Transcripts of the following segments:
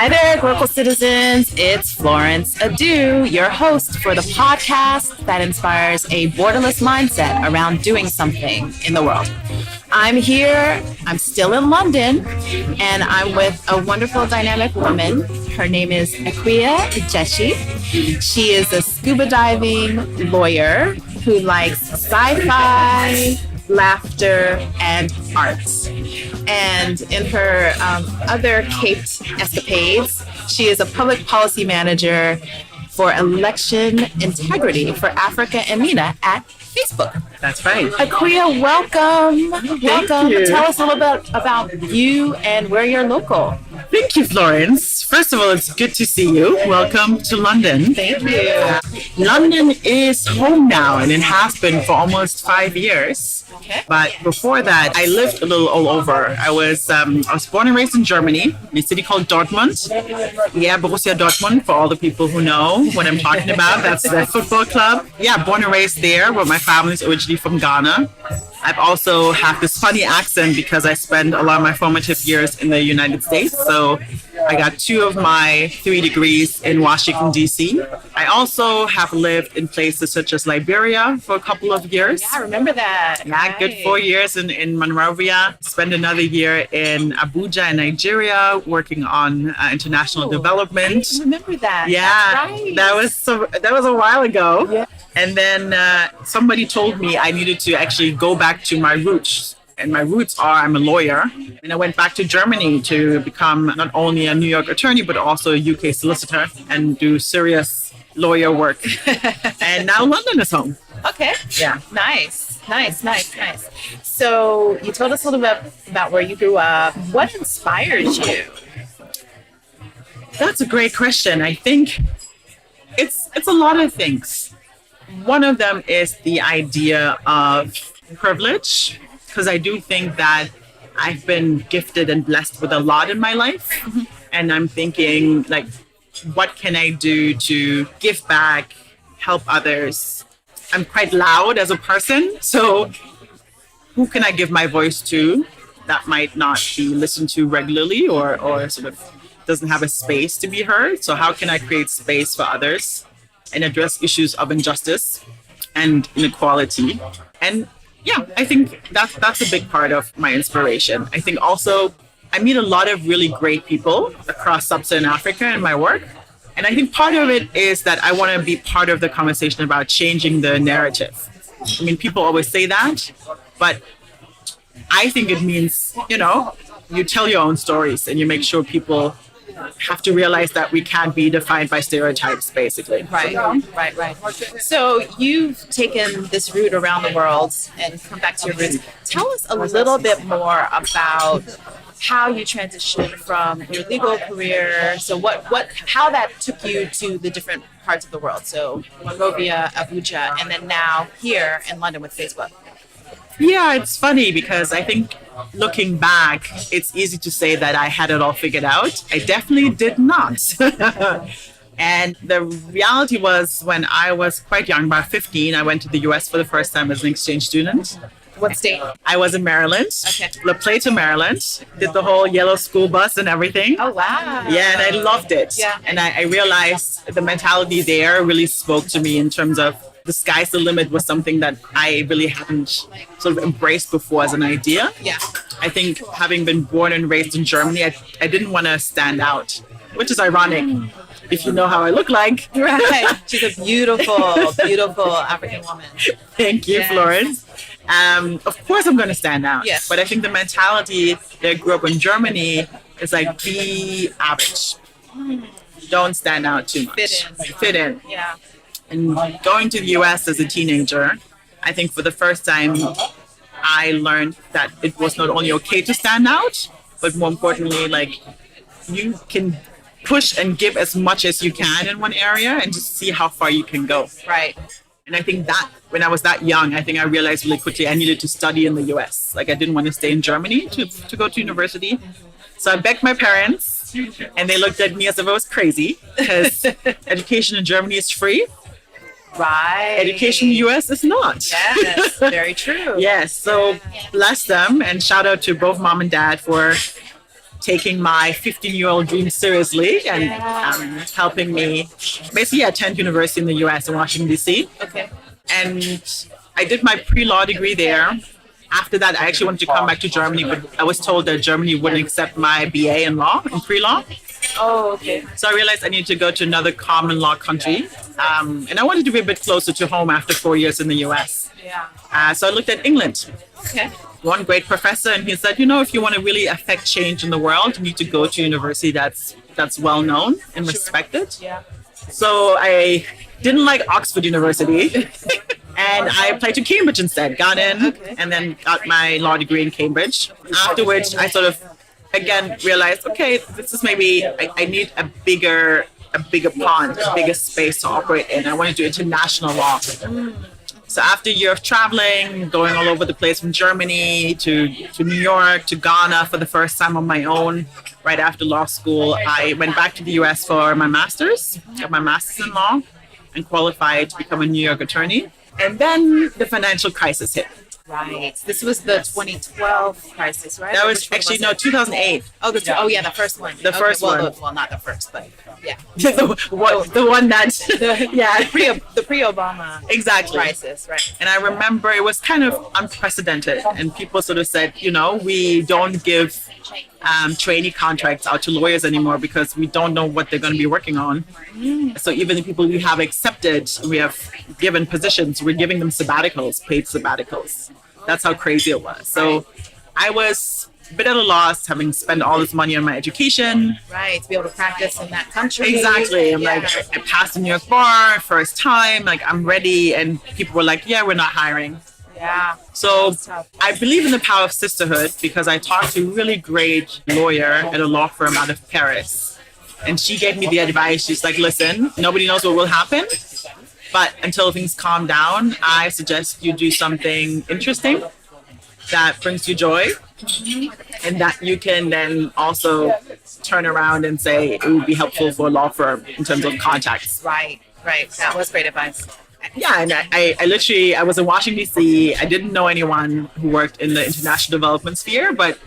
Hi there, Global citizens. It's Florence Adu, your host for the podcast that inspires a borderless mindset around doing something in the world. I'm here, I'm still in London, and I'm with a wonderful dynamic woman. Her name is Akua Gyekye. She is a scuba diving lawyer who likes sci-fi, laughter, and arts. And in her other caped escapades, she is a public policy manager for election integrity for Africa and MENA at Facebook. That's right. Akua, welcome. Welcome. You. Tell us a little bit about you and where you're local. Thank you, Florence. First of all, it's good to see you. Welcome to London. Thank you. London is home now, and it has been for almost 5 years. Okay. But before that, I lived a little all over. I was born and raised in Germany, in a city called Dortmund. Yeah, Borussia Dortmund, for all the people who know what I'm talking about. That's the football club. Yeah, born and raised there, but my family's originally from Ghana. I've also have this funny accent because I spent a lot of my formative years in the United States. So I got 2 of my 3 degrees in Washington, D.C. I also have lived in places such as Liberia for a couple of years. Yeah, I remember that. Yeah, Right. good 4 years in Monrovia. Spent another year in Abuja in Nigeria working on international development. I didn't remember that. Yeah, That's right. that was a while ago. Yeah. And then somebody told me I needed to actually go back to my roots. And my roots are I'm a lawyer. And I went back to Germany to become not only a New York attorney, but also a UK solicitor and do serious lawyer work. And now London is home. Okay. Yeah. Nice. So you told us a little bit about where you grew up. What inspired you? That's a great question. I think it's a lot of things. One of them is the idea of privilege, because I do think that I've been gifted and blessed with a lot in my life. Mm-hmm. And I'm thinking, like, what can I do to give back, help others? I'm quite loud as a person, so who can I give my voice to that might not be listened to regularly or sort of doesn't have a space to be heard? So how can I create space for others and address issues of injustice and inequality? And yeah, I think that's a big part of my inspiration. I think also I meet a lot of really great people across sub-Saharan Africa in my work. And I think part of it is that I want to be part of the conversation about changing the narrative. I mean, people always say that, but I think it means, you tell your own stories and you make sure people have to realize that we can't be defined by stereotypes, basically. Right. So you've taken this route around the world and come back to your roots. Tell us a little bit more about how you transitioned from your legal career. So how that took you to the different parts of the world. So Monrovia, Abuja, and then now here in London with Facebook. Yeah, it's funny because I think looking back, it's easy to say that I had it all figured out. I definitely did not. And the reality was when I was quite young, about 15, I went to the US for the first time as an exchange student. What state? I was in Maryland, Okay. La Plata, Maryland. Did the whole yellow school bus and everything. Oh, wow. Yeah, and I loved it. Yeah. And I realized the mentality there really spoke to me in terms of the sky's the limit was something that I really hadn't sort of embraced before as an idea. Yeah. I think having been born and raised in Germany, I didn't want to stand out, which is ironic if you know how I look like. Right. She's a beautiful African woman. Thank you, Yes. Florence. Of course I'm going to stand out. Yes. But I think the mentality that I grew up in Germany is like, be average. Don't stand out too much. Fit in. Yeah. And going to the US as a teenager, I think for the first time, I learned that it was not only okay to stand out, but more importantly, like you can push and give as much as you can in one area and just see how far you can go. Right. And I think that when I was that young, I think I realized really quickly I needed to study in the US. Like I didn't want to stay in Germany to go to university. So I begged my parents and they looked at me as if I was crazy because education in Germany is free. Right. Education in the US is not. Yes, very true. Yes, so bless them and shout out to both mom and dad for taking my 15-year-old dream seriously and helping me basically attend university in the US in Washington, D.C. Okay. And I did my pre-law degree there. After that, I actually wanted to come back to Germany, but I was told that Germany wouldn't accept my BA in law, in pre-law. Oh, okay. So I realized I needed to go to another common law country. And I wanted to be a bit closer to home after 4 years in the US. Yeah. So I looked at England. Okay. One great professor, and he said, if you want to really affect change in the world, you need to go to a university that's well known and respected. Yeah. So I didn't like Oxford University. And I applied to Cambridge instead, got in, and then got my law degree in Cambridge. After which I sort of, again, realized, okay, this is maybe, I need a bigger pond, a bigger space to operate in. I want to do international law. So after a year of traveling, going all over the place from Germany to New York, to Ghana for the first time on my own, right after law school, I went back to the US for my master's, got my master's in law, and qualified to become a New York attorney. And then the financial crisis hit. Right. This was the 2012 crisis, right? That was actually, 2008. Oh, the first one. The first one. Well, not the first, but yeah. the one that, the pre-Obama exactly. crisis, right. And I remember it was kind of unprecedented. And people sort of said, we don't give trainee contracts out to lawyers anymore because we don't know what they're going to be working on. So even the people we have accepted, we have given positions, we're giving them sabbaticals, paid sabbaticals. That's how crazy it was. So I was a bit at a loss, having spent all this money on my education. Right, to be able to practice in that country. Exactly. I passed the New York bar first time, I'm ready. And people were like, yeah, we're not hiring. Yeah. So I believe in the power of sisterhood because I talked to a really great lawyer at a law firm out of Paris. And she gave me the advice. She's like, listen, nobody knows what will happen. But until things calm down, I suggest you do something interesting that brings you joy and that you can then also turn around and say it would be helpful for a law firm in terms of contacts. Right. That was great advice. Yeah, and I was in Washington, D.C. I didn't know anyone who worked in the international development sphere, but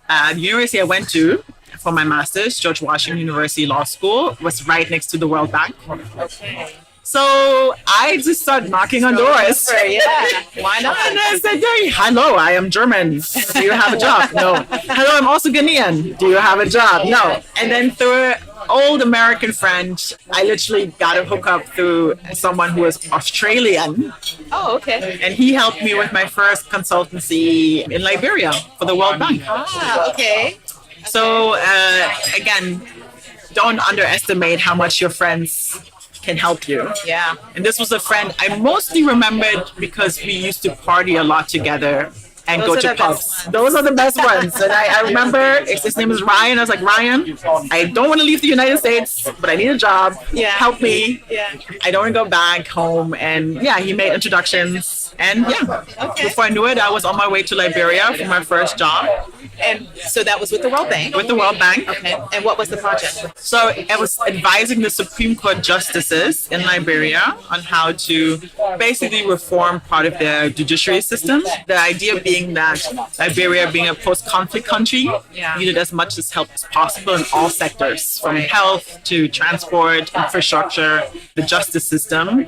the university I went to for my master's, George Washington University Law School, was right next to the World Bank. Okay. So I just started knocking on doors. Yeah, why not? And I said, hey, hello, I am German. Do you have a job? No. Hello, I'm also Ghanaian. Do you have a job? No. And then through an old American friend, I literally got a hookup through someone who was Australian. Oh, okay. And he helped me with my first consultancy in Liberia for the World Bank. Ah, okay. So again, don't underestimate how much your friends can help you. Yeah. And this was a friend I mostly remembered because we used to party a lot together and go to pubs. Those are the best ones. And I remember his name is Ryan. I was like, Ryan, I don't want to leave the United States, but I need a job. Yeah. Help me. Yeah. I don't want to go back home. And he made introductions. And before I knew it, I was on my way to Liberia for my first job. And so that was with the World Bank? With the World Bank. Okay. And what was the project? So I was advising the Supreme Court justices in Liberia on how to basically reform part of their judiciary system. The idea being that Liberia, being a post-conflict country, needed as much help as possible in all sectors, from health to transport, infrastructure, the justice system.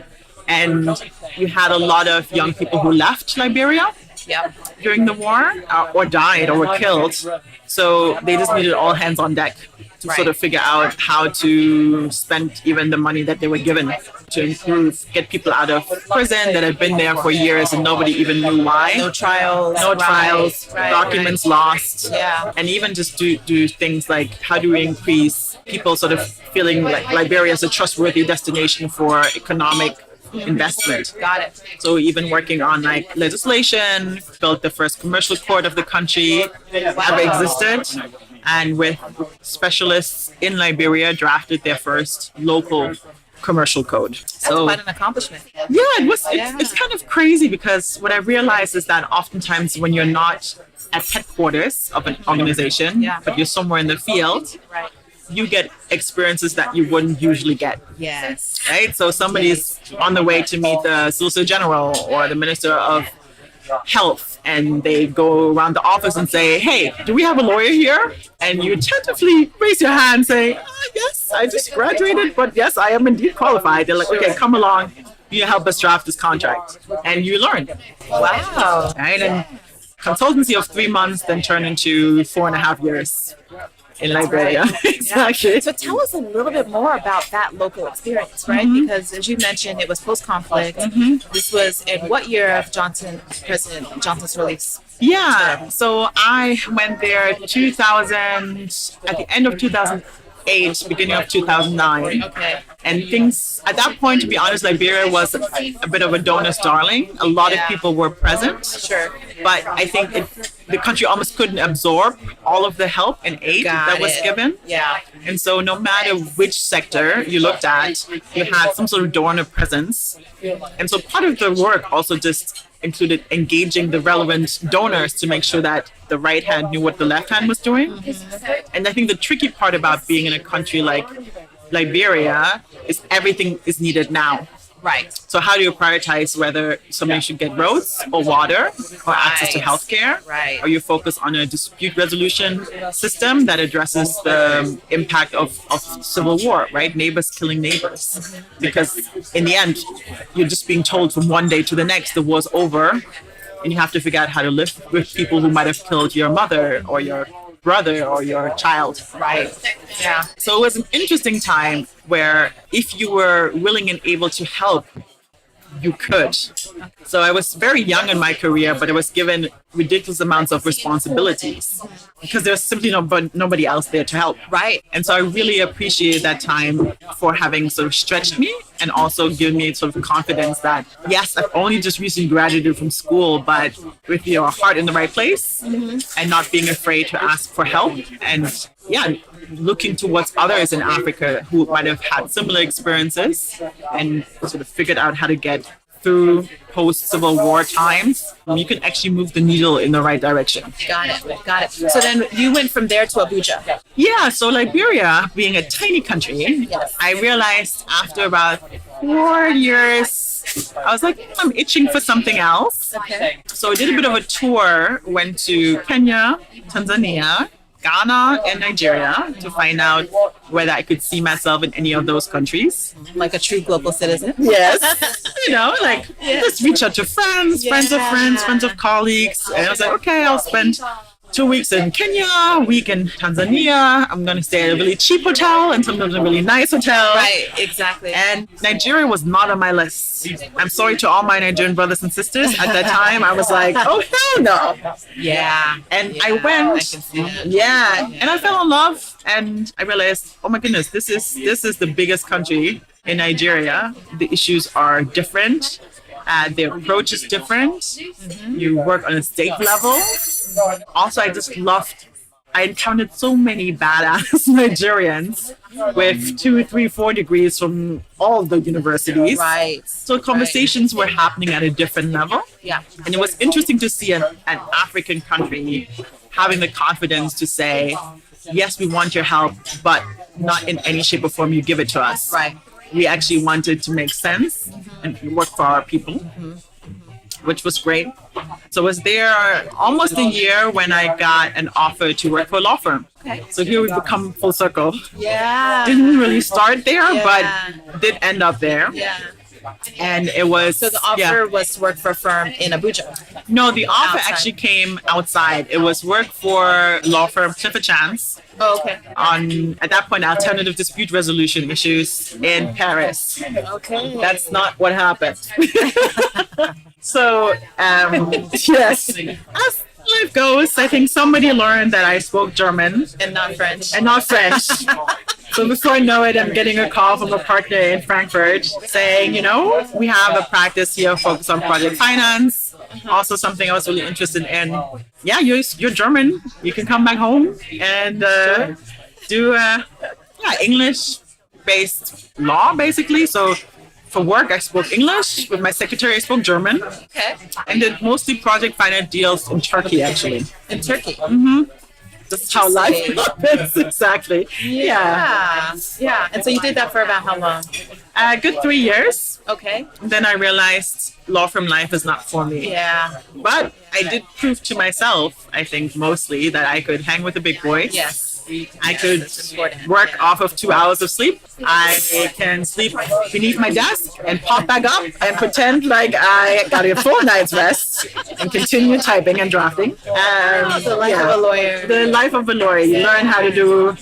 And you had a lot of young people who left Liberia during the war or died or were killed. So they just needed all hands on deck to sort of figure out how to spend even the money that they were given to improve, get people out of prison that had been there for years and nobody even knew why. No trials, documents lost. Yeah. And even just do things like how do we increase people sort of feeling like Liberia is a trustworthy destination for economic investment. Got it. So even working on legislation, built the first commercial court of the country ever existed, and with specialists in Liberia drafted their first local commercial code. That's quite an accomplishment. Yeah, it's kind of crazy because what I realized is that oftentimes when you're not at headquarters of an organization, but you're somewhere in the field, you get experiences that you wouldn't usually get. Yes. Right? So somebody's on the way to meet the Solicitor General or the Minister of health, and they go around the office and say, "Hey, do we have a lawyer here?" And you tentatively raise your hand and say, "Yes, I just graduated, but yes, I am indeed qualified." They're like, "Okay, come along. You help us draft this contract," and you learn. Wow. Right? And consultancy of 3 months then turned into 4.5 years in Liberia. Exactly. So tell us a little bit more about that local experience, right? Because as you mentioned, it was post-conflict. This was in what year of President Johnson's release? Yeah. So I went there 2000, at the end of 2008, beginning of 2009. Okay. And things, at that point, to be honest, Liberia was a bit of a donor's darling. A lot of people were present. Sure. But I think the country almost couldn't absorb all of the help and aid that was given. Yeah. And so no matter which sector you looked at, you had some sort of donor presence. And so part of the work also just included engaging the relevant donors to make sure that the right hand knew what the left hand was doing. And I think the tricky part about being in a country like Liberia is everything is needed now. Right. So how do you prioritize whether somebody should get roads or water or access to healthcare? Right. Or you focus on a dispute resolution system that addresses the impact of civil war, right? Neighbors killing neighbors. Because in the end, you're just being told from one day to the next, the war's over, and you have to figure out how to live with people who might have killed your mother or your brother or your child. Right. Yeah. So it was an interesting time where if you were willing and able to help, you could. So I was very young in my career, but I was given ridiculous amounts of responsibilities because there was simply nobody else there to help. Right. And so I really appreciate that time for having sort of stretched me and also given me sort of confidence that, yes, I've only just recently graduated from school, but with your heart in the right place and not being afraid to ask for help and, looking towards others in Africa who might have had similar experiences and sort of figured out how to get through post-Civil War times, you can actually move the needle in the right direction. Got it. So then you went from there to Abuja. Yeah, so Liberia, being a tiny country, I realized after about 4 years, I was like, I'm itching for something else. Okay. So I did a bit of a tour, went to Kenya, Tanzania, Ghana, and Nigeria to find out whether I could see myself in any of those countries. Like a true global citizen. Yes. Just reach out to friends, friends of friends, friends of colleagues. And I was like, okay, I'll spend 2 weeks in Kenya, a week in Tanzania. I'm going to stay at a really cheap hotel and sometimes a really nice hotel. Right, exactly. And Nigeria was not on my list. I'm sorry to all my Nigerian brothers and sisters. At that time, I was like, oh, hell no. Yeah. And I went. I can see that. Yeah. And I fell in love. And I realized, oh my goodness, this is the biggest country in Nigeria. The issues are different. The approach is different. You work on a state level. Also, I encountered so many badass Nigerians with 2, 3, 4 degrees from all the universities. Right. So conversations were happening at a different level. Yeah. And it was interesting to see an African country having the confidence to say, yes, we want your help, but not in any shape or form you give it to us. Right. We actually wanted to make sense and work for our people, which was great. So I was there almost a year when I got an offer to work for a law firm. Okay. So here we've come full circle. Yeah. Didn't really start there, but did end up there. Yeah. And it was... So the offer was to work for a firm in Abuja? No, the offer Outside. actually came outside. It was work for law firm Clifford Chance. Oh, okay. On, at that point, alternative dispute resolution issues in Paris. Okay. That's not what happened. So, yes, as life goes, I think somebody learned that I spoke German And not French. and not French. So before I know it, I'm getting a call from a partner in Frankfurt saying, we have a practice here focused on project finance. Also something I was really interested in. Yeah, you're German. You can come back home and do English-based law, basically. So for work, I spoke English. With my secretary, I spoke German. Okay. And did mostly project finance deals in Turkey, actually. In Turkey. This is how life happens. Exactly. Yeah. Yeah. And so you did that for about how long? A good 3 years. Okay. Then I realized law firm life is not for me. Yeah. But I did prove to myself, I think mostly, that I could hang with the big boys. Yes. I could work off of 2 hours of sleep. I can sleep beneath my desk and pop back up and pretend like I got a full night's rest and continue typing and drafting. The life of a lawyer. The life of a lawyer. You learn how to do,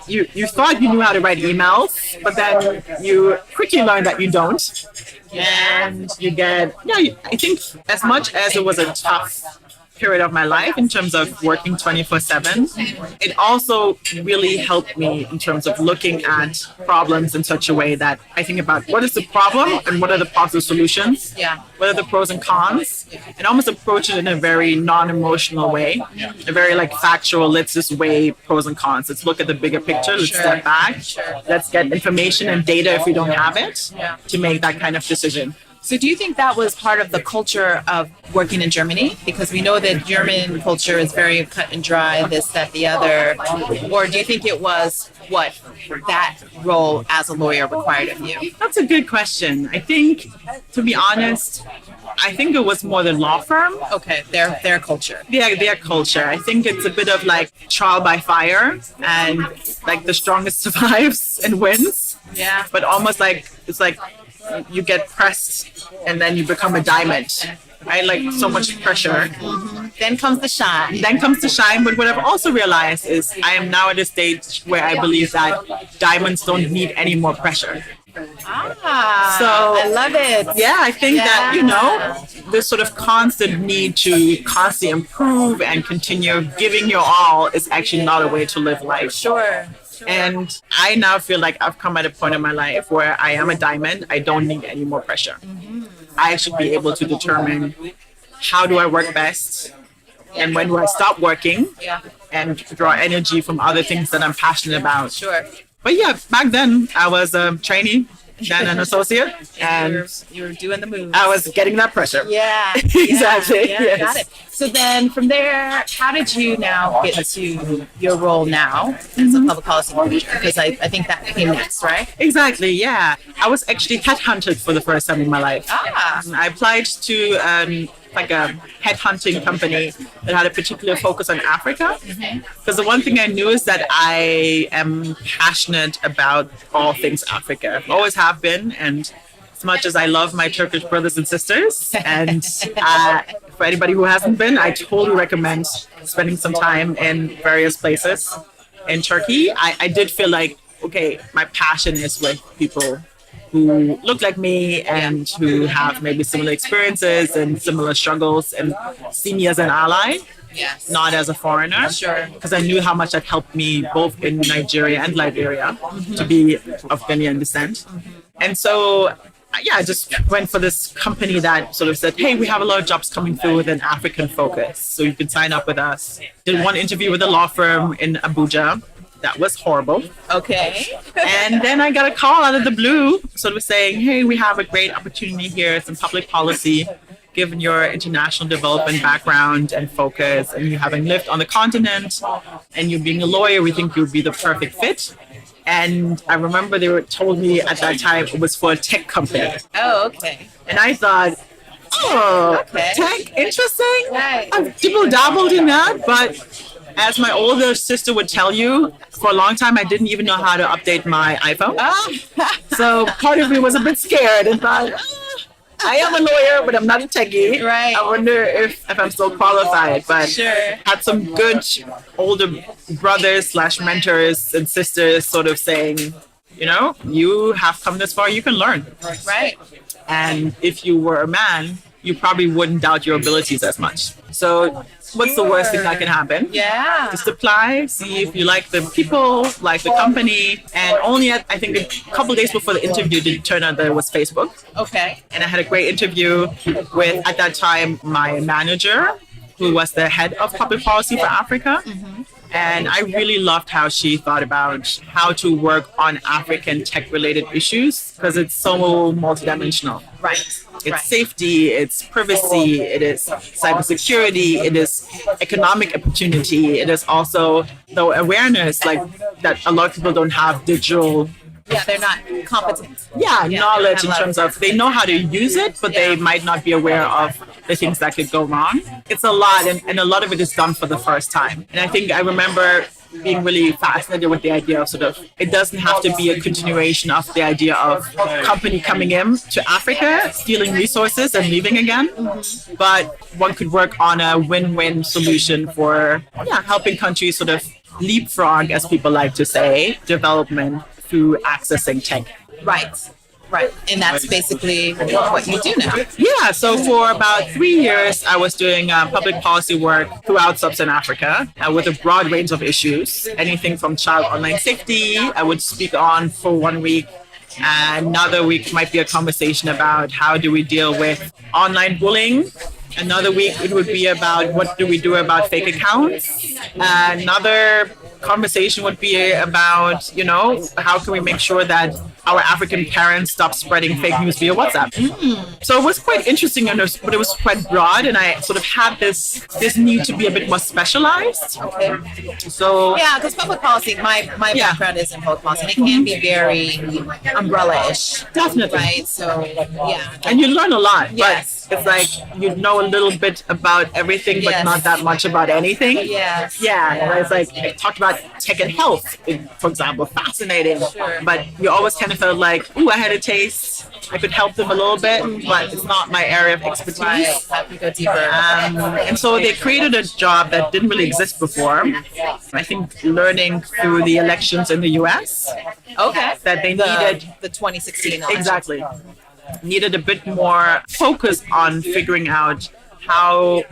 you thought you knew how to write emails, but then you quickly learn that you don't. And you get, I think as much as it was a tough period of my life in terms of working 24/7, it also really helped me in terms of looking at problems in such a way that I think about what is the problem and what are the possible solutions, what are the pros and cons, and almost approach it in a very non-emotional way, a very like factual, let's just weigh pros and cons. Let's look at the bigger picture, let's step back, let's get information and data if we don't have it to make that kind of decision. So do you think that was part of the culture of working in Germany? Because we know that German culture is very cut and dry, this, that, the other. Or do you think it was what that role as a lawyer required of you? That's a good question. I think, to be honest, I think it was more the law firm. Okay, their culture. Their culture. I think it's a bit of like trial by fire and like the strongest survives and wins. Yeah. But almost like, it's like, you get pressed and then you become a diamond. I like so much pressure. Then comes the shine. But what I've also realized is I am now at a stage where I believe that diamonds don't need any more pressure. So I love it. Yeah, I think that, this sort of constant need to constantly improve and continue giving your all is actually not a way to live life. Sure. And I now feel like I've come at a point in my life where I am a diamond. I don't need any more pressure. I should be able to determine how do I work best and when do I stop working and draw energy from other things that I'm passionate about. Sure. But yeah, back then I was a trainee, then an associate, and you were doing the moves. I was getting that pressure. Yeah. Exactly. Yeah, Yes. got it. So then from there, how did you now get to your role now as a public policy manager? Because I think that came next, right? Exactly, yeah. I was actually headhunted for the first time in my life. I applied to like a headhunting company that had a particular focus on Africa. Because the one thing I knew is that I am passionate about all things Africa. Always have been, and as much as I love my Turkish brothers and sisters, and for anybody who hasn't been, I totally recommend spending some time in various places in Turkey. I did feel like, okay, my passion is with people who look like me and who have maybe similar experiences and similar struggles, and see me as an ally. Yes. Not as a foreigner. Sure. Because I knew how much that helped me both in Nigeria and Liberia to be of Ghanaian descent. And so, I just went for this company that sort of said, hey, we have a lot of jobs coming through with an African focus, so you can sign up with us. Did one interview with a law firm in Abuja. That was horrible. Okay. And then I got a call out of the blue, sort of saying, hey, we have a great opportunity here. It's in public policy. Given your international development background and focus, and you having lived on the continent, and you being a lawyer, we think you'd be the perfect fit. And I remember they told me at that time it was for a tech company. Oh, okay. And I thought, okay. Tech, interesting. Right. I've dabbled in that, but as my older sister would tell you, for a long time I didn't even know how to update my iPhone. So part of me was a bit scared and thought, I am a lawyer, but I'm not a techie. Right. I wonder if I'm still qualified. But had some good older brothers / mentors and sisters sort of saying, you have come this far, you can learn. Right. And if you were a man, you probably wouldn't doubt your abilities as much. So what's the worst thing that can happen? Yeah. Just apply, see if you like the people, like the company. And only I think a couple of days before the interview did it turn out that it was Facebook. Okay. And I had a great interview with, at that time, my manager, who was the head of public policy for Africa. And I really loved how she thought about how to work on African tech-related issues, because it's so multidimensional. Right. It's safety, it's privacy, it is cybersecurity, it is economic opportunity, it is also the awareness like that a lot of people don't have digital. Yeah, they're not competent. Knowledge in terms of they know how to use it, but they might not be aware of the things that could go wrong. It's a lot, and a lot of it is done for the first time. And I think I remember being really fascinated with the idea of sort of, it doesn't have to be a continuation of the idea of company coming in to Africa, stealing resources and leaving again. But one could work on a win-win solution for helping countries sort of leapfrog, as people like to say, development through accessing tech. Right. And that's basically what you do now. Yeah. So for about 3 years, I was doing public policy work throughout Sub-Saharan Africa with a broad range of issues. Anything from child online safety, I would speak on for 1 week. Another week might be a conversation about how do we deal with online bullying. Another week, it would be about what do we do about fake accounts. Another conversation would be about, how can we make sure that our African parents stop spreading fake news via WhatsApp. So it was quite interesting, but it was quite broad, and I sort of had this need to be a bit more specialized. Okay. So because public policy, my background is in public policy, and it can be very umbrella-ish. Definitely. Right. So and you learn a lot. Yes. But it's like you know a little bit about everything, but not that much about anything. Yes. Yeah. And it's like I talked about tech and health, for example, fascinating. Sure. But you always kind of felt like, ooh, I had a taste. I could help them a little bit, but it's not my area of expertise. Right. Have to go deeper. And so they created a job that didn't really exist before. I think learning through the elections in the US. Okay. That they needed the 2016 election. Exactly. Needed a bit more focus on figuring out how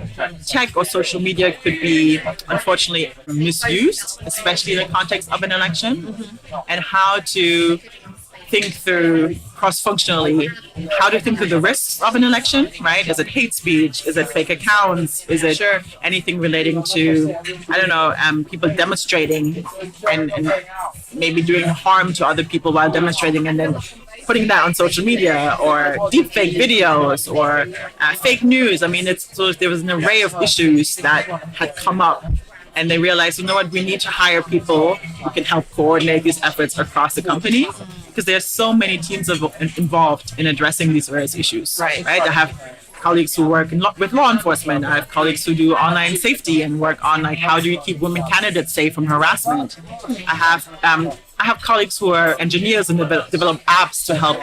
tech or social media could be, unfortunately, misused, especially in the context of an election, and how to think through cross-functionally, how to think through the risks of an election, right? Is it hate speech? Is it fake accounts? Is it anything relating to, people demonstrating and maybe doing harm to other people while demonstrating and then putting that on social media, or deepfake videos, or fake news. I mean, there was an array of issues that had come up, and they realized, we need to hire people who can help coordinate these efforts across the company, because there are so many teams involved in addressing these various issues. Right. I have colleagues who work with law enforcement. I have colleagues who do online safety and work on how do you keep women candidates safe from harassment. I have colleagues who are engineers and develop apps to help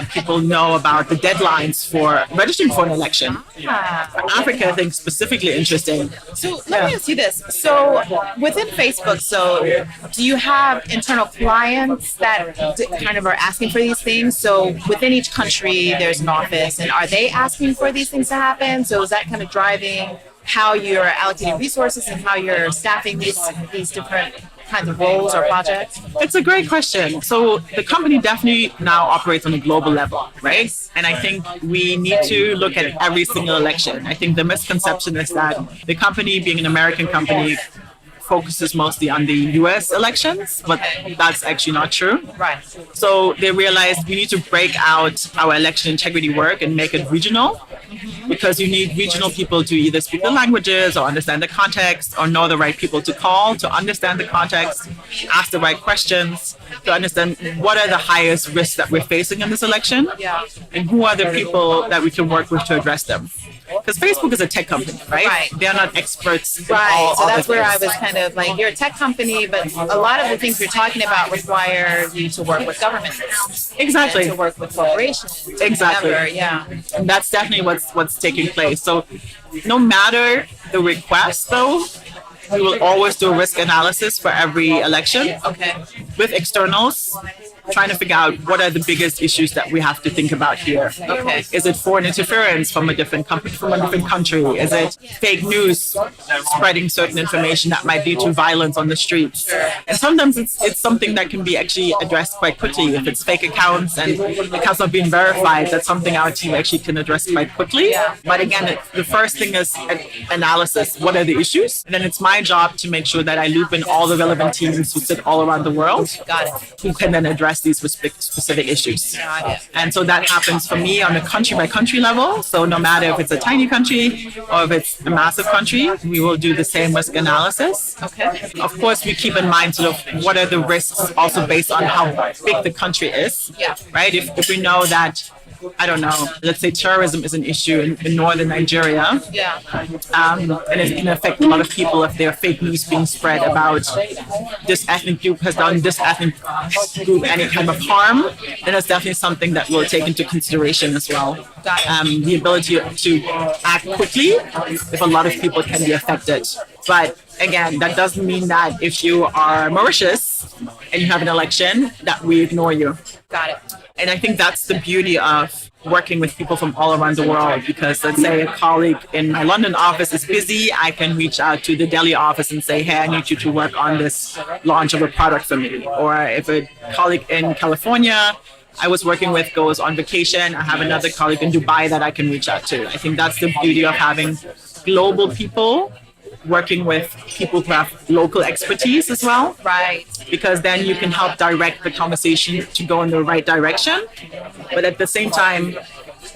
people know about the deadlines for registering for an election. For Africa, I think specifically interesting. So let me ask you this. So within Facebook, do you have internal clients that kind of are asking for these things? So within each country, there's an office, and are they asking for these things to happen? So is that kind of driving how you're allocating resources and how you're staffing these different kinds of roles or projects? It's a great question. So the company definitely now operates on a global level, right? And I think we need to look at every single election. I think the misconception is that the company, being an American company, focuses mostly on the US elections, but that's actually not true. Right. So they realized we need to break out our election integrity work and make it regional, because you need regional people to either speak the languages or understand the context or know the right people to call to understand the context, ask the right questions, to understand what are the highest risks that we're facing in this election, and who are the people that we can work with to address them. Because Facebook is a tech company, right? They're not experts. Right. So that's where I was kind of like, you're a tech company, but a lot of the things you're talking about require you to work with governments. Exactly. And to work with corporations. Exactly. Whatever, And that's definitely what's taking place. So no matter the request, though, we will always do a risk analysis for every election. Okay. With externals, trying to figure out what are the biggest issues that we have to think about here. Okay. Is it foreign interference from a different country? Is it fake news spreading certain information that might lead to violence on the streets? And sometimes it's something that can be actually addressed quite quickly. If it's fake accounts and accounts not being verified, that's something our team actually can address quite quickly. But again, the first thing is analysis. What are the issues? And then it's my job to make sure that I loop in all the relevant teams who sit all around the world. Got it. Who can then address address these specific issues. And so that happens for me on a country by country level. So no matter if it's a tiny country or if it's a massive country, we will do the same risk analysis. Okay. Of course, we keep in mind sort of what are the risks also based on how big the country is. Yeah. Right? If we know that, I don't know, let's say terrorism is an issue in northern Nigeria. Yeah. And it can affect a lot of people if there are fake news being spread about this ethnic group has done this ethnic group any kind of harm, then it's definitely something that we'll take into consideration as well. The ability to act quickly if a lot of people can be affected. But again, that doesn't mean that if you are Mauritius and you have an election, that we ignore you. Got it. And I think that's the beauty of working with people from all around the world, because let's say a colleague in my London office is busy, I can reach out to the Delhi office and say, hey, I need you to work on this launch of a product for me. Or if a colleague in California I was working with goes on vacation, I have another colleague in Dubai that I can reach out to. I think that's the beauty of having global people working with people who have local expertise as well. Right. Because then you can help direct the conversation to go in the right direction. But at the same time,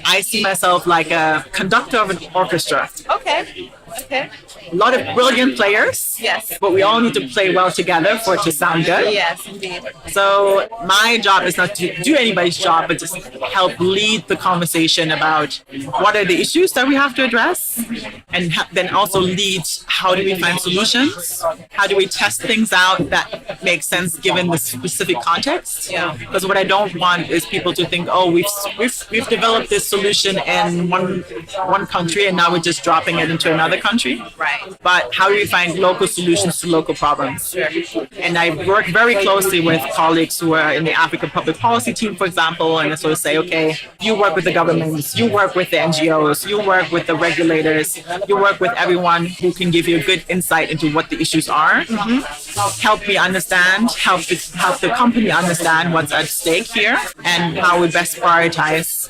I see myself like a conductor of an orchestra. Okay. A lot of brilliant players. Yes. But we all need to play well together for it to sound good. Yes, indeed. So my job is not to do anybody's job, but just help lead the conversation about what are the issues that we have to address, and then also lead how do we find solutions? How do we test things out that make sense given the specific context? Yeah. Because what I don't want is people to think, oh, we've developed this solution in one country and now we're just dropping it into another country. Right. But how do we find local solutions to local problems? Sure. And I work very closely with colleagues who are in the Africa Public Policy team, for example, and I sort of say, okay, you work with the governments, you work with the NGOs, you work with the regulators, you work with everyone who can give you a good insight into what the issues are. Mm-hmm. Help me understand, help the company understand what's at stake here and how we best prioritize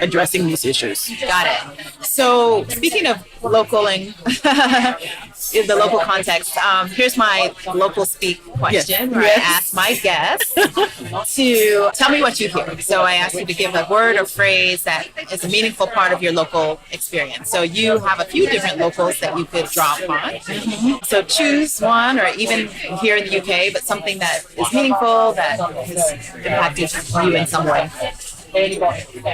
addressing these issues. Got it. So speaking of local and in the local context, here's my local speak question, where I ask my guests to tell me what you hear. So I ask you to give a word or phrase that is a meaningful part of your local experience. So you have a few different locals that you could draw upon. Mm-hmm. So choose one, or even here in the UK, but something that is meaningful, that has impacted you in some way.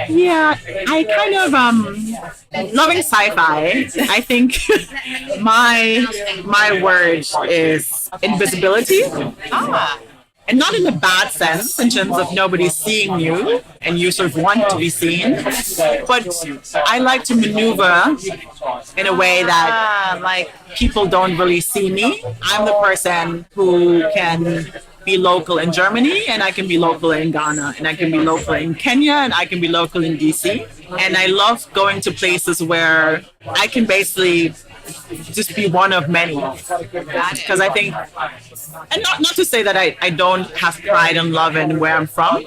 Yeah, I kind of loving sci-fi. I think my word is invisibility. And not in a bad sense, in terms of nobody's seeing you and you sort of want to be seen. But I like to maneuver in a way that like people don't really see me. I'm the person who can be local in Germany, and I can be local in Ghana, and I can be local in Kenya, and I can be local in DC. And I love going to places where I can basically just be one of many. Because I think, and not to say that I don't have pride and love in where I'm from,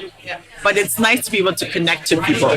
but it's nice to be able to connect to people.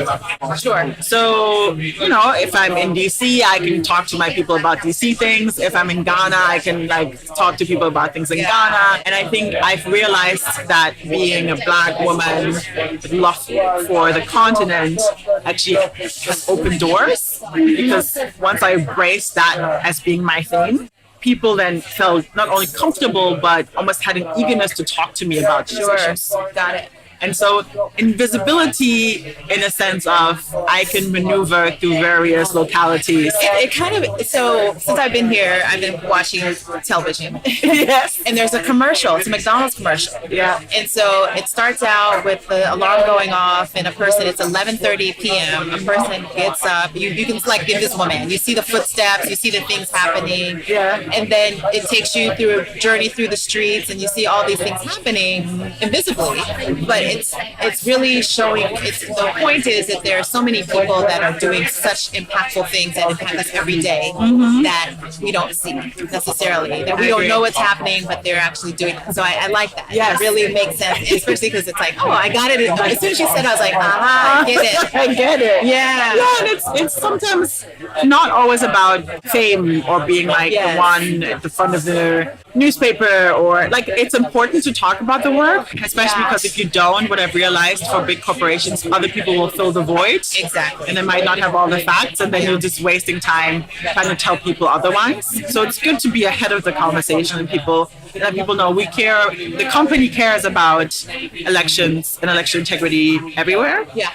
Sure. So, you know, if I'm in DC, I can talk to my people about DC things. If I'm in Ghana, I can like talk to people about things in Ghana. And I think I've realized that being a Black woman with love for the continent actually has opened doors, because once I embraced that as being my thing, people then felt not only comfortable, but almost had an eagerness to talk to me about these issues. Got it. And so invisibility in a sense of I can maneuver through various localities. It kind of, so since I've been here, I've been watching television. Yes. And there's a commercial, it's a McDonald's commercial. Yeah. And so it starts out with the alarm going off and a person, it's 11:30 p.m. A person gets up, you can like the Invisible Man. You see the footsteps, you see the things happening. Yeah. And then it takes you through a journey through the streets and you see all these things happening invisibly. But it's really showing, the point is that there are so many people that are doing such impactful things that impact us every day that we don't see necessarily. That we don't know what's happening, but they're actually doing it. So I like that. Yes. It really makes sense, especially because it's like, oh, I got it. As soon as you said it, I was like, aha, I get it. I get it. Yeah. Yeah, and it's sometimes not always about fame or being like the one at the front of the newspaper, or like it's important to talk about the work, especially because if you don't, known, what I've realized for big corporations, other people will fill the void. Exactly. And they might not have all the facts, and then you're just wasting time trying to tell people otherwise. So it's good to be ahead of the conversation and let people know we care. The company cares about elections and election integrity everywhere. Yeah.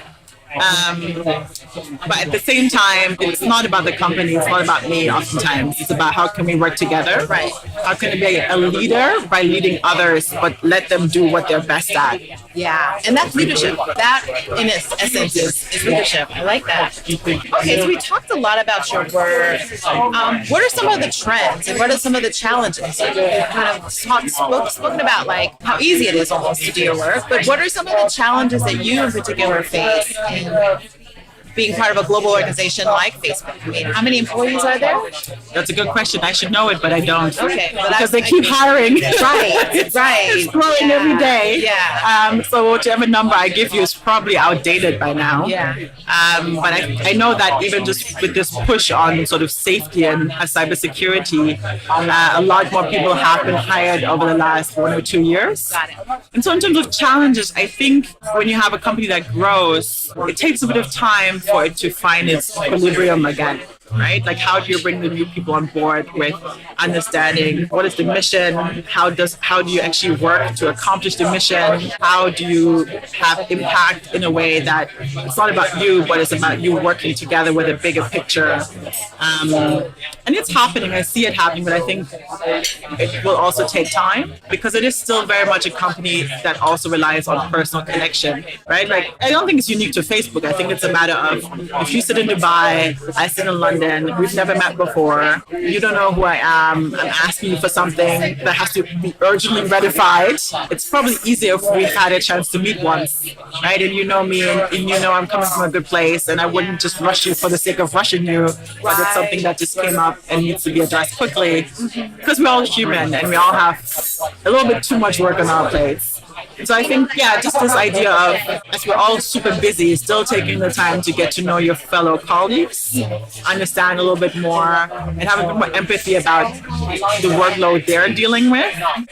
But at the same time, it's not about the company, it's not about me oftentimes. It's about how can we work together? Right. How can we be a leader by leading others, but let them do what they're best at? Yeah, and that's leadership. That, in its essence, is leadership. I like that. Okay, so we talked a lot about your work. What are some of the trends and what are some of the challenges? You've kind of spoken about like how easy it is almost to do your work, but what are some of the challenges that you in particular face in being part of a global organization like Facebook? I mean, how many employees are there? That's a good question. I should know it, but I don't. Okay. Because they keep hiring. Right, right. It's growing every day. Yeah. So whichever number I give you is probably outdated by now. Yeah. But I know that even just with this push on sort of safety and cybersecurity, a lot more people have been hired over the last 1 or 2 years. Got it. And so in terms of challenges, I think when you have a company that grows, it takes a bit of time for it to find its equilibrium again, right? Like how do you bring the new people on board with understanding what is the mission? How do you actually work to accomplish the mission? How do you have impact in a way that it's not about you, but it's about you working together with a bigger picture? And it's happening. I see it happening, but I think it will also take time because it is still very much a company that also relies on personal connection, right? Like I don't think it's unique to Facebook. I think it's a matter of if you sit in Dubai, I sit in London, we've never met before, you don't know who I am, I'm asking you for something that has to be urgently ratified. It's probably easier if we had a chance to meet once, right? And you know me and you know I'm coming from a good place and I wouldn't just rush you for the sake of rushing you, but it's something that just came up and needs to be addressed quickly because we're all human and we all have a little bit too much work on our plates. So I think, yeah, just this idea of, as we're all super busy, still taking the time to get to know your fellow colleagues, understand a little bit more, and have a bit more empathy about the workload they're dealing with,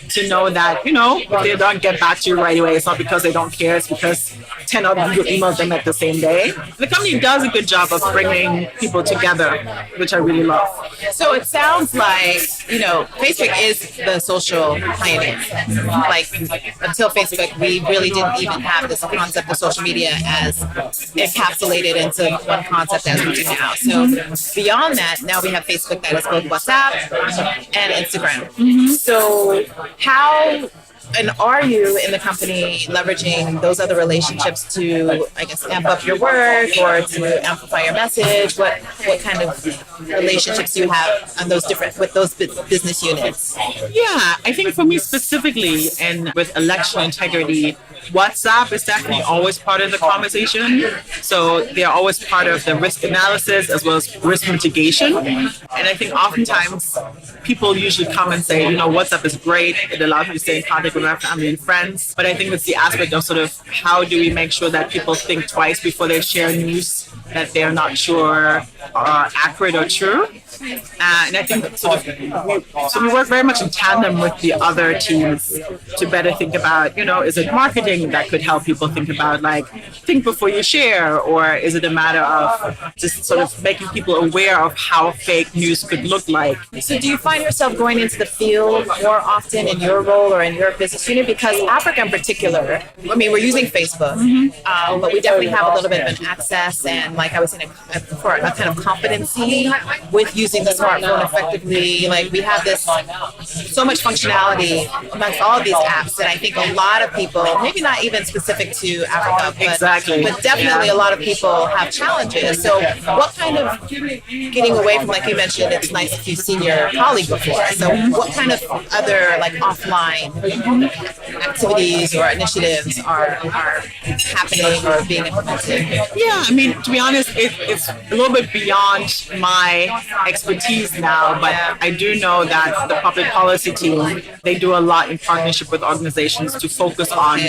to know that, you know, if they don't get back to you right away, it's not because they don't care, it's because 10 other people emailed them at the same day. The company does a good job of bringing people together, which I really love. So it sounds like, you know, Facebook is the social pioneer. Like, until Facebook, we really didn't even have this concept of social media as encapsulated into one concept as we do now. So beyond that, now we have Facebook that is both WhatsApp and Instagram. Mm-hmm. So how and are you in the company leveraging those other relationships to, I guess, amp up your work or to amplify your message? What kind of relationships do you have on those with those business units? Yeah, I think for me specifically, and with election integrity, WhatsApp is definitely always part of the conversation. So they're always part of the risk analysis as well as risk mitigation. And I think oftentimes people usually come and say, you know, WhatsApp is great. It allows me to stay in contact with my family and friends. But I think it's the aspect of sort of how do we make sure that people think twice before they share news that they're not sure are accurate or true. And I think sort of we work very much in tandem with the other teams to better think about, you know, is it marketing that could help people think about, like, think before you share, or is it a matter of just sort of making people aware of how fake news could look like? So do you find yourself going into the field more often in your role or in your business unit? Because Africa in particular, I mean, we're using Facebook, but we definitely have a little bit of an access and, like I was saying, for a kind of competency with using the smartphone effectively. Like, we have this so much functionality amongst all of these apps that I think a lot of people, maybe not even specific to Africa, but definitely a lot of people have challenges. So what kind of, getting away from, like you mentioned, it's nice if you've seen your colleague before. So what kind of other, like, offline activities or initiatives are happening or being implemented? Yeah, I mean, to be honest, it's a little bit beyond my expertise now, but I do know that the public policy team, they do a lot in partnership with organizations to focus on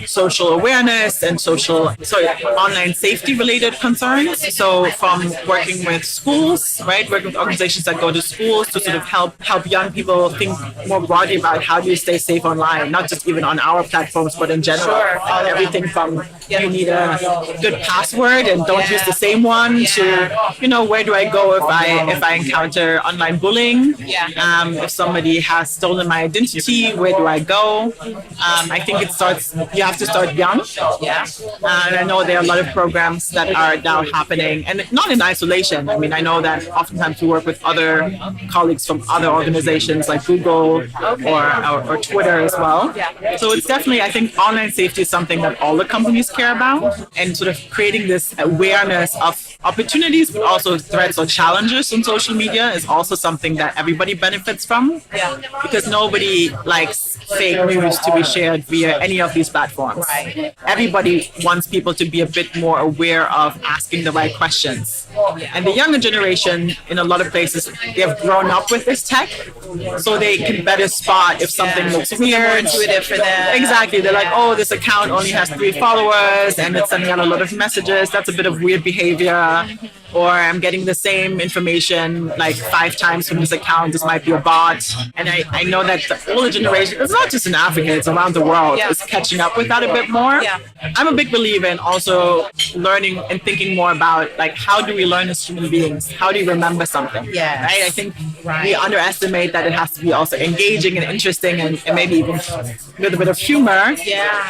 social awareness and online safety related concerns. So from working with schools, right, working with organizations that go to schools to sort of help young people think more broadly about how do you stay safe online, not just even on our platforms, but in general. Sure. Everything from you need a good password and don't use the same one to, where do I go if I encounter online bullying? If somebody has stolen my identity, where do I go? I think you have to start young. And I know there are a lot of programs that are now happening, and not in isolation. I mean, I know that oftentimes we work with other colleagues from other organizations like Google or Twitter as well. So it's definitely, I think online safety is something that all the companies care about, and sort of creating this awareness of opportunities, but also threats or challenges in social media is also something that everybody benefits from. Because nobody likes fake news to be shared via any of these platforms. Everybody wants people to be a bit more aware of asking the right questions. And the younger generation, in a lot of places, they have grown up with this tech, so they can better spot if something looks weird. More intuitive for them. Exactly. They're like, oh, this account only has 3 followers and it's sending out a lot of messages. That's a bit of weird behavior. Or I'm getting the same information like 5 times from this account. This might be a bot. And I know that the older generation, it's not just in Africa, it's around the world, is catching up with that a bit more. I'm a big believer in also learning and thinking more about like, how do we learn as human beings? How do you remember something? Right? I think we underestimate that it has to be also engaging and interesting and maybe even with a bit of humor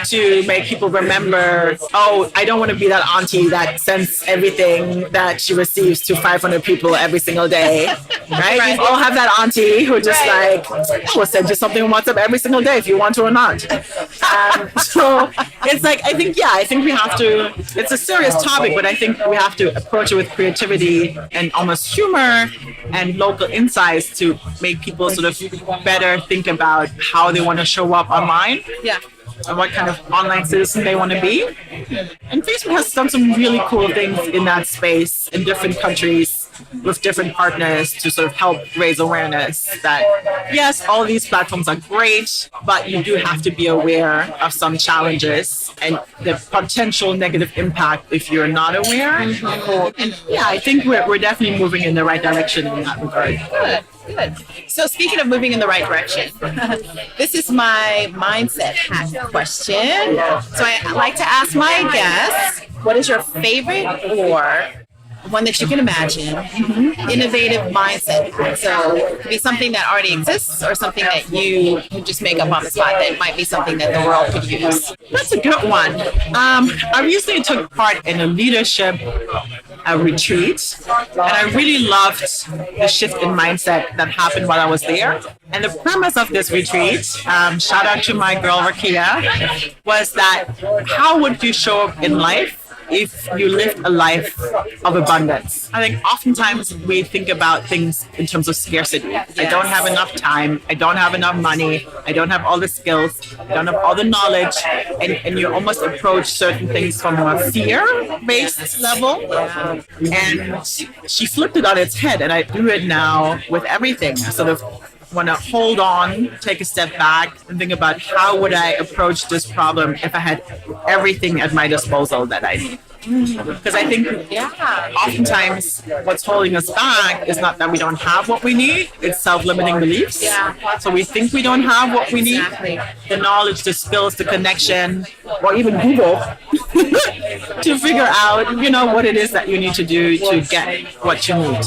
to make people remember, oh, I don't want to be that auntie that sends everything that she receives to 500 people every single day, right? We all have that auntie who just like, will send you something on WhatsApp every single day if you want to or not. So it's like, I think we have to, it's a serious topic, but I think we have to approach it with creativity and almost humor and local insights to make people sort of better think about how they want to show up online. And what kind of online citizen they want to be. And Facebook has done some really cool things in that space in different countries with different partners to sort of help raise awareness that, yes, all these platforms are great, but you do have to be aware of some challenges and the potential negative impact if you're not aware. And I think we're definitely moving in the right direction in that regard. Good. So speaking of moving in the right direction, this is my mindset hack question. So I like to ask my guests, what is your favorite or one that you can imagine, innovative mindset hack? So it could be something that already exists or something that you just make up on the spot that might be something that the world could use. That's a good one. I recently took part in a leadership retreat, and I really loved the shift in mindset that happened while I was there. And the premise of this retreat, shout out to my girl Rakia, was that how would you show up in life if you lived a life of abundance? I think oftentimes we think about things in terms of scarcity. I don't have enough time. I don't have enough money. I don't have all the skills. I don't have all the knowledge. And you almost approach certain things from a fear-based level. And she flipped it on its head. And I do it now with everything. I sort of want to hold on, take a step back, and think about how would I approach this problem if I had everything at my disposal that I need. Because I think oftentimes what's holding us back is not that we don't have what we need, it's self-limiting beliefs. So we think we don't have what we need, the knowledge, the skills, the connection, or even Google to figure out, what it is that you need to do to get what you need.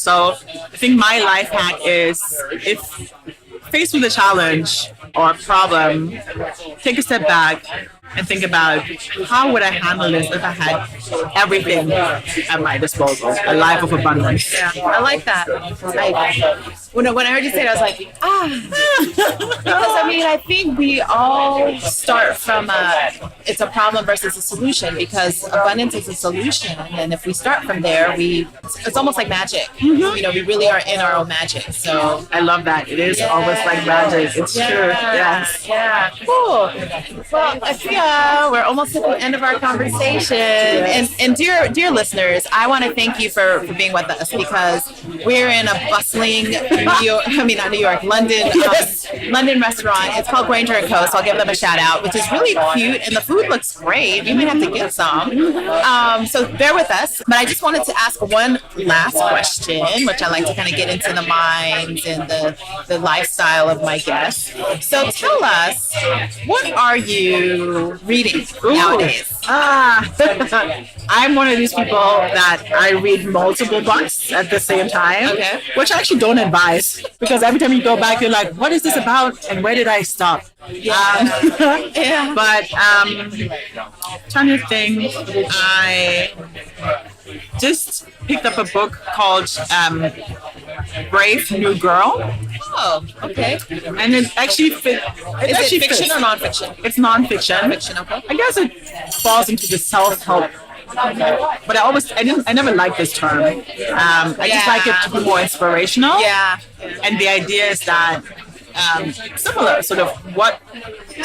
So I think my life hack is, if faced with a challenge or a problem, take a step back and think about, how would I handle this if I had everything at my disposal, a life of abundance. I like that. When I heard you say it, I was like, because I think we all start from it's a problem versus a solution, because abundance is a solution, and if we start from there, it's almost like magic. We really are in our own magic. So I love that. It is almost like magic. It's true. Yes. Yeah. Cool. Well, I think we're almost at the end of our conversation, and dear listeners, I want to thank you for being with us, because we're in a bustling London London restaurant. It's called Granger and Co. So I'll give them a shout out, which is really cute, and the food looks great. You may have to get some. So bear with us. But I just wanted to ask one last question, which I like to kind of get into the minds and the lifestyle of my guests. So tell us, what are you reading nowadays? I'm one of these people that I read multiple books at the same time, Okay. which I actually don't advise, because every time you go back, you're like, what is this about and where did I stop? Yeah. But trying to think, I just picked up a book called Brave New Girl, Oh, okay. and it actually fit. Is it fiction or nonfiction? It's nonfiction. Fiction, okay. I guess it falls into the self-help. But I never liked this term. I just like it to be more inspirational. Yeah. And the idea is that similar, sort of, what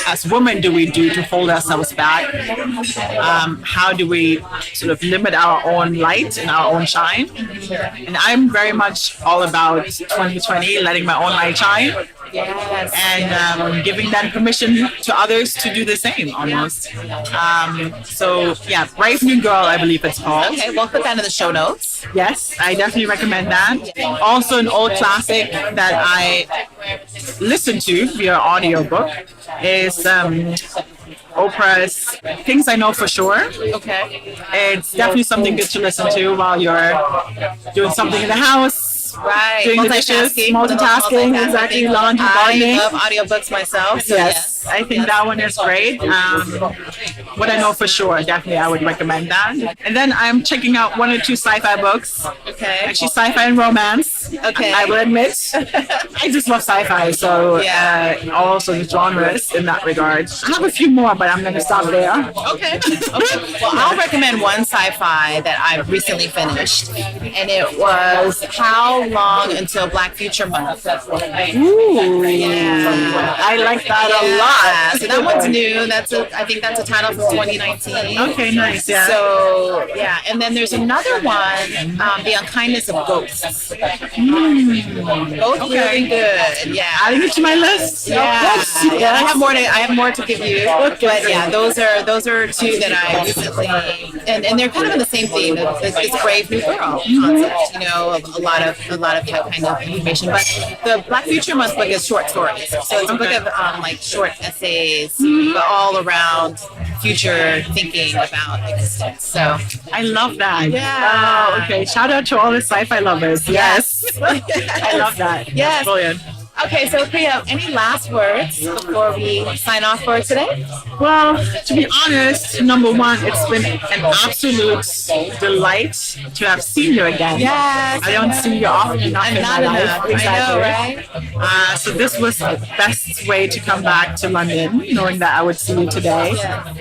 as women do we do to hold ourselves back? How do we sort of limit our own light and our own shine? And I'm very much all about 2020, letting my own light shine. Yes. And giving them permission to others to do the same, almost. So yeah, Brave New Girl, I believe it's called. Okay, we'll put that in the show notes. Yes, I definitely recommend that. Also, an old classic that I listened to via audiobook is Oprah's Things I Know for Sure. Okay. It's definitely something good to listen to while you're doing something in the house. Right. Doing the dishes, multitasking, exactly, laundry, gardening. I love audiobooks myself. So Yes, I think that one is great. What I Know for Sure, definitely I would recommend that. And then I'm checking out one or two sci-fi books. Okay. Actually, sci-fi and romance. Okay. I will admit. I just love sci-fi, so all sorts of genres in that regard. I have a few more, but I'm going to stop there. Okay. Well, I'll recommend one sci-fi that I recently finished, and it was How Long Until Black Future Month. Ooh, I like that a lot. So that one's new. I think that's a title from 2019. Okay, nice. Yeah. So yeah, and then there's another one, The Unkindness of Ghosts. Both really good. Yeah. Adding it to my list. Yeah. Yes. I have more to give you. But yeah, those are two that I recently, and they're kind of in the same theme. This brave new girl concept. A lot of that kind of information. But the Black Future Month book is short stories. So it's a book of like short essays, but all around future thinking about existence. So I love that. Yeah. Oh, okay. Shout out to all the sci-fi lovers. Yes. I love that. Yes. That's brilliant. Okay, so Priya, any last words before we sign off for today? Well, to be honest, number one, it's been an absolute delight to have seen you again. Yes. I don't see you often enough in my life. Exactly. I know, right? So this was the best way to come back to London, knowing that I would see you today.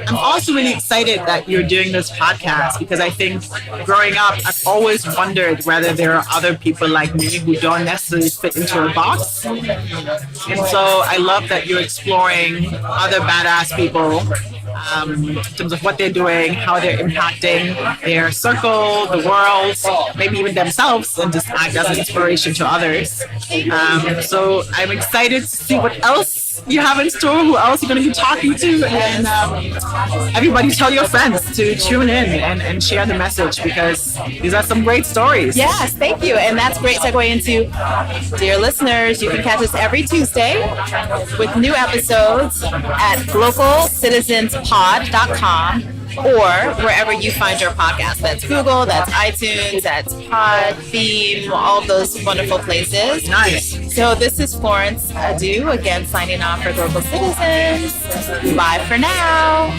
I'm also really excited that you're doing this podcast, because I think growing up, I've always wondered whether there are other people like me who don't necessarily fit into a box. And so I love that you're exploring other badass people in terms of what they're doing, how they're impacting their circle, the world, maybe even themselves, and just act as an inspiration to others. So I'm excited to see what else you have in store, who else you're going to be talking to, and everybody tell your friends to tune in and share the message, because these are some great stories. Yes, thank you. And that's a great segue into, dear listeners, you can catch us every Tuesday with new episodes at localcitizenspod.com or wherever you find your podcast. That's Google, that's iTunes, that's Podbean, all of those wonderful places. Nice. So this is Florence Adu, again signing off for Global Citizens. Bye for now.